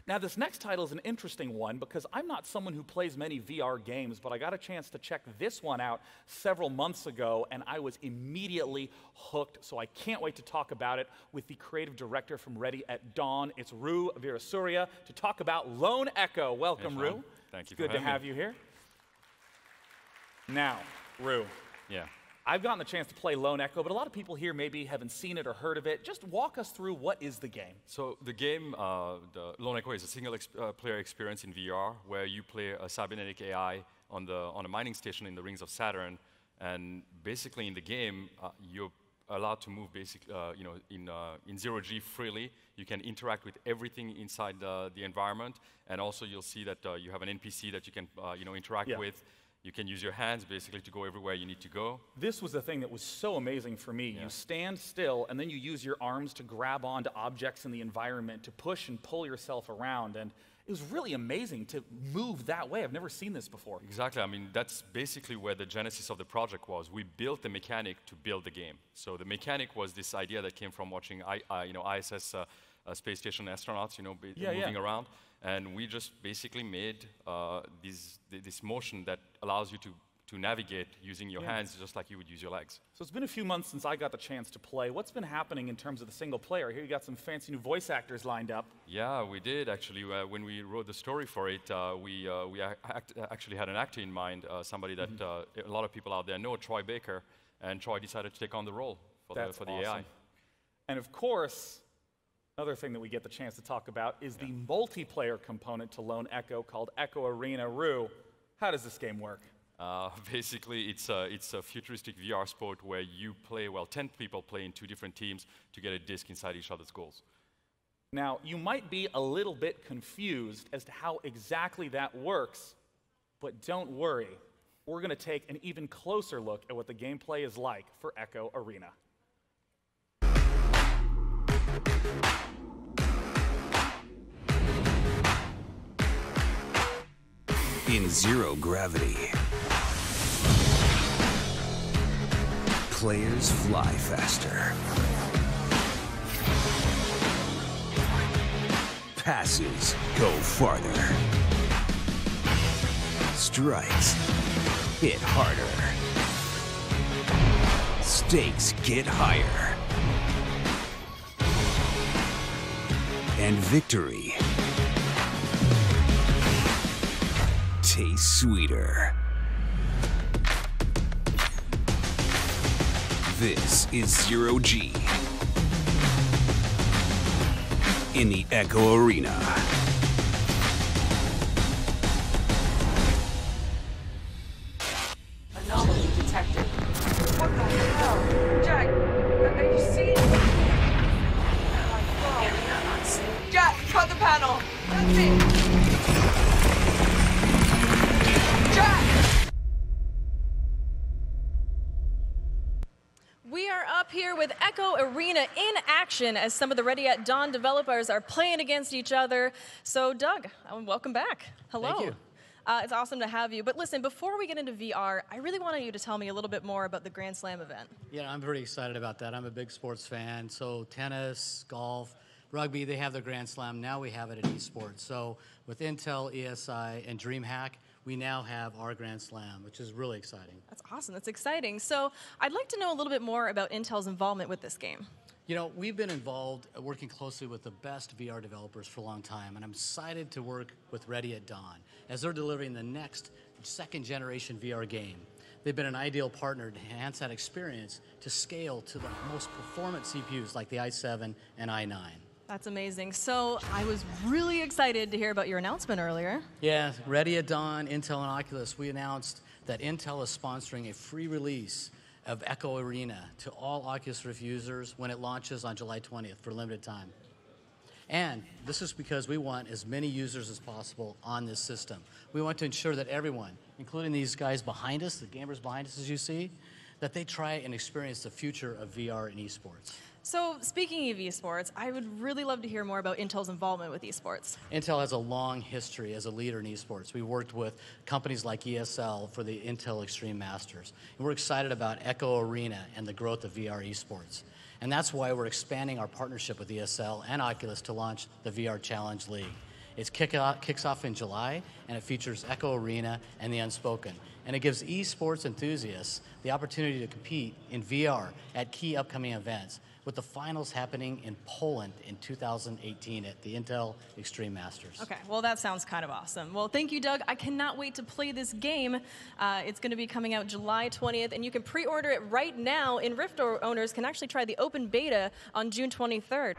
Now, this next title is an interesting one because I'm not someone who plays many VR games, but I got a chance to check this one out several months ago, and I was immediately hooked, so I can't wait to talk about it with the creative director from Ready at Dawn. It's Roo Virasuria to talk about Lone Echo. Welcome, Hey, Roo. Thank you. Good to have you here. Now, Roo. Yeah. I've gotten the chance to play Lone Echo, but a lot of people here maybe haven't seen it or heard of it. Just walk us through what is the game. So the game, the Lone Echo, is a single-player experience in VR where you play a cybernetic AI on a mining station in the rings of Saturn, and basically in the game you're allowed to move in zero-G freely. You can interact with everything inside the environment, and also you'll see that you have an NPC that you can interact with. You can use your hands basically to go everywhere you need to go. This was the thing that was so amazing for me. Yeah. You stand still and then you use your arms to grab onto objects in the environment, to push and pull yourself around. And it was really amazing to move that way. I've never seen this before. Exactly. I mean, that's basically where the genesis of the project was. We built the mechanic to build the game. So the mechanic was this idea that came from watching ISS space station astronauts, moving around. And we just basically made this motion that allows you to navigate using your hands just like you would use your legs. So it's been a few months since I got the chance to play. What's been happening in terms of the single player? Here you got some fancy new voice actors lined up. Yeah, we did actually. When we wrote the story for it, we actually had an actor in mind, somebody that a lot of people out there know, Troy Baker, and Troy decided to take on the role for the awesome. AI. And of course, another thing that we get the chance to talk about is the multiplayer component to Lone Echo called Echo Arena. Roo, how does this game work? Basically, it's a futuristic VR sport where you play, 10 people play in 2 different teams to get a disc inside each other's goals. Now, you might be a little bit confused as to how exactly that works, but don't worry. We're going to take an even closer look at what the gameplay is like for Echo Arena. In zero gravity, players fly faster. Passes go farther. Strikes hit harder. Stakes get higher. And victory tastes sweeter. This is Zero-G in the Echo Arena. Anomaly detected. What the hell? Jack, are you seeing? Jack, cut the panel. That's it. We are up here with Echo Arena in action as some of the Ready at Dawn developers are playing against each other. So, Doug, welcome back. Hello. Thank you. It's awesome to have you. But listen, before we get into VR, I really wanted you to tell me a little bit more about the Grand Slam event. Yeah, I'm pretty excited about that. I'm a big sports fan. So tennis, golf, rugby, they have their Grand Slam. Now we have it at esports. So with Intel, ESI, and DreamHack, we now have our Grand Slam, which is really exciting. That's awesome. That's exciting. So I'd like to know a little bit more about Intel's involvement with this game. You know, we've been involved working closely with the best VR developers for a long time, and I'm excited to work with Ready at Dawn as they're delivering the next second-generation VR game. They've been an ideal partner to enhance that experience to scale to the most performant CPUs like the i7 and i9. That's amazing. So I was really excited to hear about your announcement earlier. Yeah, Ready at Dawn, Intel, and Oculus, we announced that Intel is sponsoring a free release of Echo Arena to all Oculus Rift users when it launches on July 20th for a limited time. And this is because we want as many users as possible on this system. We want to ensure that everyone, including these guys behind us, the gamers behind us as you see, that they try and experience the future of VR and esports. So speaking of esports, I would really love to hear more about Intel's involvement with esports. Intel has a long history as a leader in esports. We worked with companies like ESL for the Intel Extreme Masters. And we're excited about Echo Arena and the growth of VR esports. And that's why we're expanding our partnership with ESL and Oculus to launch the VR Challenge League. It kicks off in July, and it features Echo Arena and the Unspoken. And it gives esports enthusiasts the opportunity to compete in VR at key upcoming events, with the finals happening in Poland in 2018 at the Intel Extreme Masters. Okay, well, that sounds kind of awesome. Well, thank you, Doug. I cannot wait to play this game. It's going to be coming out July 20th, and you can pre-order it right now, and Rift owners can actually try the open beta on June 23rd.